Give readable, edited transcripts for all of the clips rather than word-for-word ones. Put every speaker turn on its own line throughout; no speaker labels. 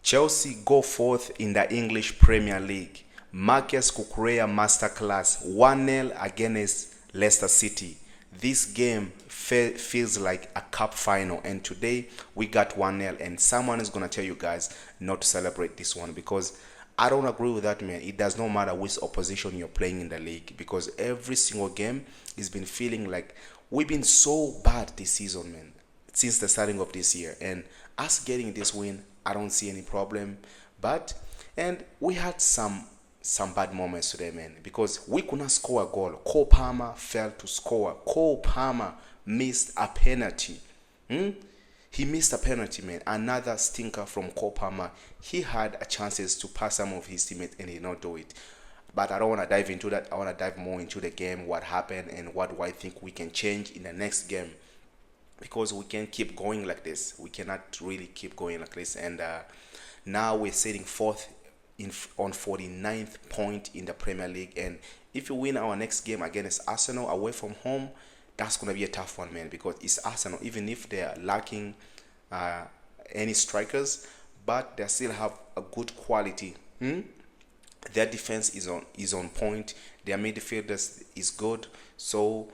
Chelsea go fourth in the English Premier League. Marcus Cucurella masterclass 1-0 against Leicester City. This game feels like a cup final, and today we got 1-0, and someone is going to tell you guys not to celebrate this one because I don't agree with that, man. It does not matter which opposition you're playing in the league because every single game has been feeling like we've been so bad this season, man, since the starting of this year. And us getting this win, I don't see any problem. But and we had some bad moments today, man, because we could not score a goal. Cole Palmer failed to score. Cole Palmer missed a penalty. He missed a penalty, man. Another stinker from Cole Palmer. He had a chances to pass some of his teammates and he did not do it. But I don't want to dive into that. I want to dive more into the game, what happened, and what do I think we can change in the next game. Because we can't keep going like this. We cannot really keep going like this. And now we're sitting fourth on 49th point in the Premier League. And if we win our next game against Arsenal away from home, that's going to be a tough one, man, because it's Arsenal. Even if they are lacking any strikers, but they still have a good quality. Their defense is on point. Their midfielders is good. So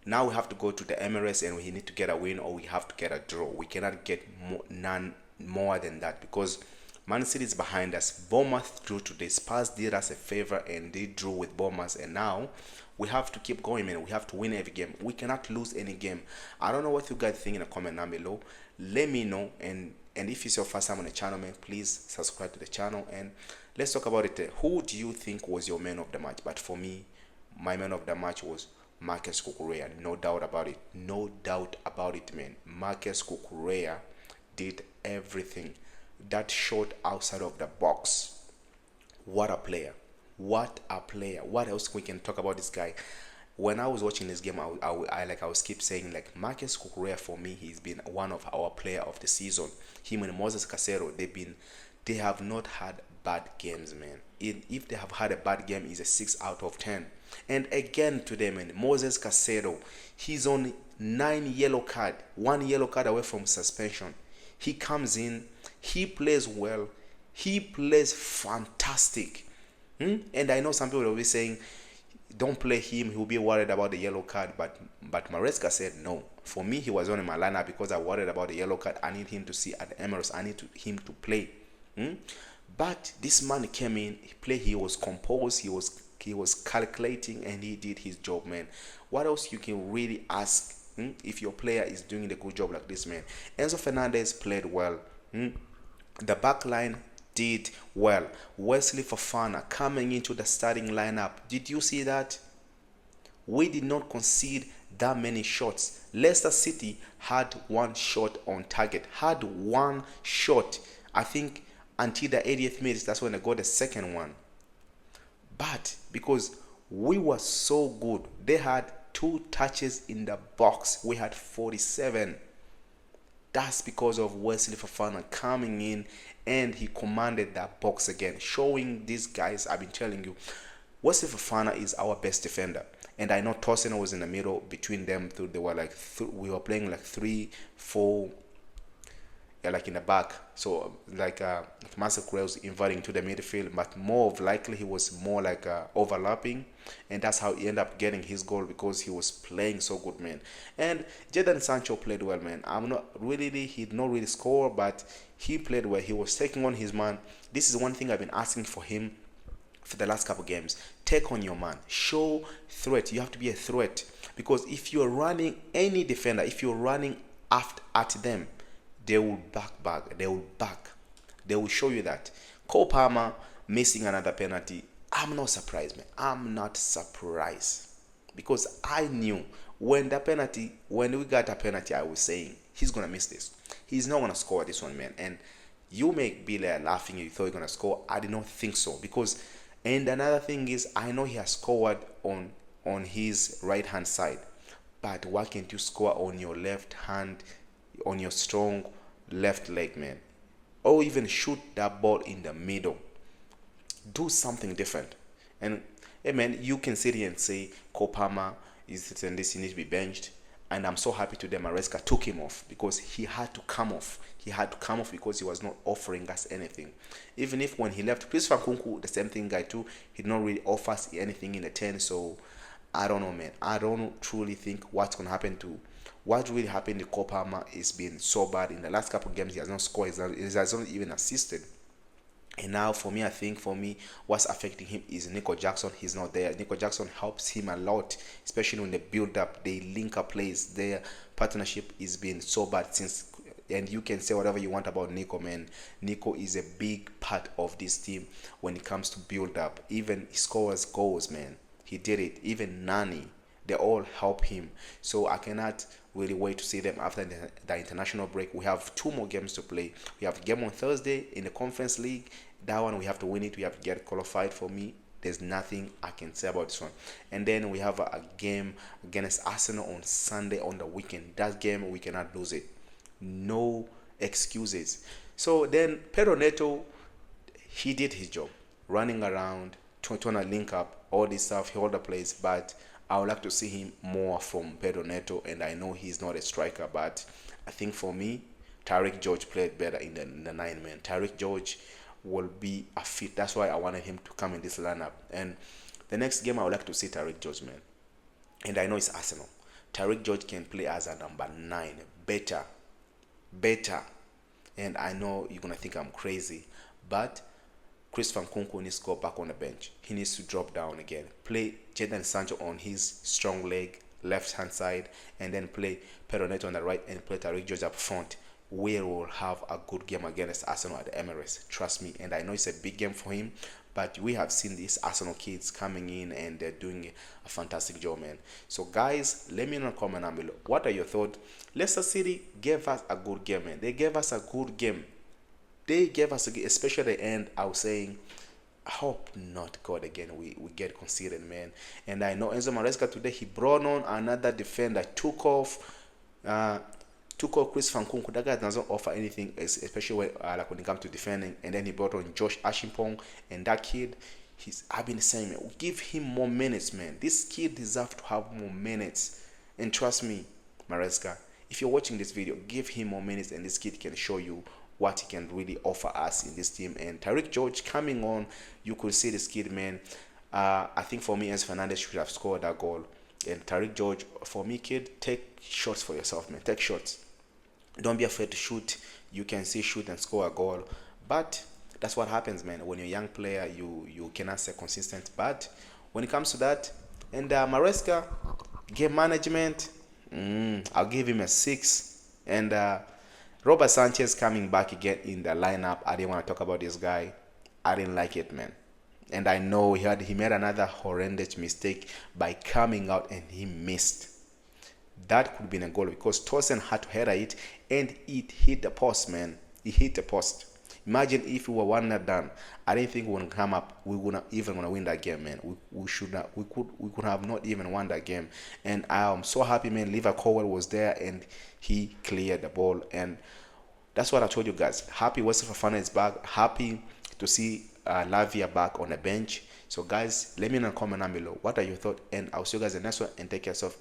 now we have to go to the Emirates and we need to get a win or we have to get a draw. We cannot get none more than that because Man City is behind us. Bournemouth drew today. Spurs did us a favor and they drew with Bournemouth, and now we have to keep going, man. We have to win every game. We cannot lose any game. I don't know what you guys think in the comment down below. Let me know, and if it's your first time on the channel, man, please subscribe to the channel and let's talk about it. Who do you think was your man of the match? But for me, my man of the match was Marcus Cucurella. No doubt about it. No doubt about it, man. Marcus Cucurella did everything. That shot outside of the box. What a player. What a player. What else we can talk about this guy? When I was watching this game, I was keep saying like Marcus Cucurella, for me, he's been one of our player of the season. Him and Moses Caicedo, they have not had bad games, man. If they have had a bad game, it's a 6 out of 10. And again today, man, Moses Caicedo, he's on 9 yellow card, 1 yellow card away from suspension. He comes in, he plays well, he plays fantastic. And I know some people will be saying, don't play him, he'll be worried about the yellow card. But Maresca said no. For me, he was on in my lineup because I worried about the yellow card. I need him to see at the Emirates. I need him to play. But this man came in, he played, he was composed, he was calculating, and he did his job, man. What else you can really ask if your player is doing a good job like this, man? Enzo Fernandez played well. The back line did well. Wesley Fofana coming into the starting lineup. Did you see that? We did not concede that many shots. Leicester City had one shot on target. Had one shot. I think until the 80th minute, that's when they got the second one. But because we were so good, they had 2 touches in the box. We had 47. That's because of Wesley Fofana coming in and he commanded that box again, showing these guys, I've been telling you, Wesley Fofana is our best defender. And I know Tosin was in the middle between them. They were like, we were playing like 3-4, like in the back. So like Marcus Cucurella was inviting to the midfield, but more of likely he was more like overlapping, and that's how he ended up getting his goal because he was playing so good, man. And Jadon Sancho played well, man. He did not really score, but he played well. He was taking on his man. This is one thing I've been asking for him for the last couple games. Take on your man. Show threat. You have to be a threat, because if you're running any defender, if you're running at them, they will back. They will show you that. Cole Palmer missing another penalty. I'm not surprised, man. I'm not surprised, because I knew when we got a penalty, I was saying he's gonna miss this. He's not gonna score this one, man. And you may be like laughing. You thought you're gonna score. I did not think so, because. And another thing is, I know he has scored on his right hand side, but why can't you score on your left hand, on your strong left leg, man? Or even shoot that ball in the middle. Do something different. And hey, man, you can sit here and say Cole Palmer is this and this, he needs to be benched. And I'm so happy today Maresca took him off, because he had to come off. He had to come off because he was not offering us anything. Even if when he left, Chris Fankunku, the same thing guy too, he did not really offer us anything in the 10. So I don't know, man. I don't truly think what's going to happen to what really happened to Cole Palmer is being so bad. In the last couple of games, he has not scored, he has not even assisted. And now for me, I think for me, what's affecting him is Nico Jackson. He's not there. Nico Jackson helps him a lot, especially when they build up, they link up plays. Their partnership is being so bad since. And you can say whatever you want about Nico, man. Nico is a big part of this team when it comes to build up. Even he scores goals, man. He did it. Even Nani, they all help him. So I cannot really wait to see them after the international break. We have 2 more games to play. We have a game on Thursday in the Conference League. That one we have to win it. We have to get qualified. For me, there's nothing I can say about this one. And then we have a game against Arsenal on Sunday on the weekend. That game, we cannot lose it. No excuses. So then Pedro Neto, he did his job, running around, trying to link up, all this stuff, he hold the place. But I would like to see him more from Pedro Neto, and I know he's not a striker, but I think for me, Tariq George played better in the 9 man. Tariq George will be a fit. That's why I wanted him to come in this lineup. And the next game, I would like to see Tariq George, man. And I know it's Arsenal. Tariq George can play as a number 9, better. And I know you're gonna think I'm crazy, but Chris Fankunku needs to go back on the bench. He needs to drop down again. Play Jadon Sancho on his strong leg, left hand side, and then play Pedro Neto on the right and play Tariq George up front. We will have a good game against Arsenal at the Emirates. Trust me. And I know it's a big game for him, but we have seen these Arsenal kids coming in and they're doing a fantastic job, man. So guys, let me know in the comment down below. What are your thoughts? Leicester City gave us a good game, man. They gave us a good game. They gave us, especially at the end, I was saying, I hope not, God, again, we get conceded, man. And I know Enzo Maresca today, he brought on another defender, took off Chris Fankunku. That guy doesn't offer anything, especially when it comes to defending. And then he brought on Josh Ashimpong, and that kid, I've been saying, man, give him more minutes, man. This kid deserves to have more minutes. And trust me, Maresca, if you're watching this video, give him more minutes, and this kid can show you what he can really offer us in this team. And Tariq George coming on, you could see this kid, man. I think for me, Enzo Fernandez should have scored that goal. And Tariq George, for me, kid, take shots for yourself, man. Take shots. Don't be afraid to shoot. You can see shoot and score a goal. But that's what happens, man. When you're a young player, you cannot stay consistent. But when it comes to that, and Maresca, game management, I'll give him a 6. And Robert Sanchez coming back again in the lineup. I didn't want to talk about this guy. I didn't like it, man. And I know he made another horrendous mistake by coming out and he missed. That could have been a goal because Tosin had to header it and it hit the post, man. It hit the post. Imagine if we were 1-0 down. I didn't think we would come up. We wouldn't even gonna win that game, man. We should not. We could have not even won that game. And I'm so happy, man. Lever Cowell was there and he cleared the ball. And that's what I told you guys. Happy Wesley Fofana is back. Happy to see Lavia back on the bench. So guys, let me know in the comment down below. What are your thoughts? And I'll see you guys in the next one. And take care of yourself.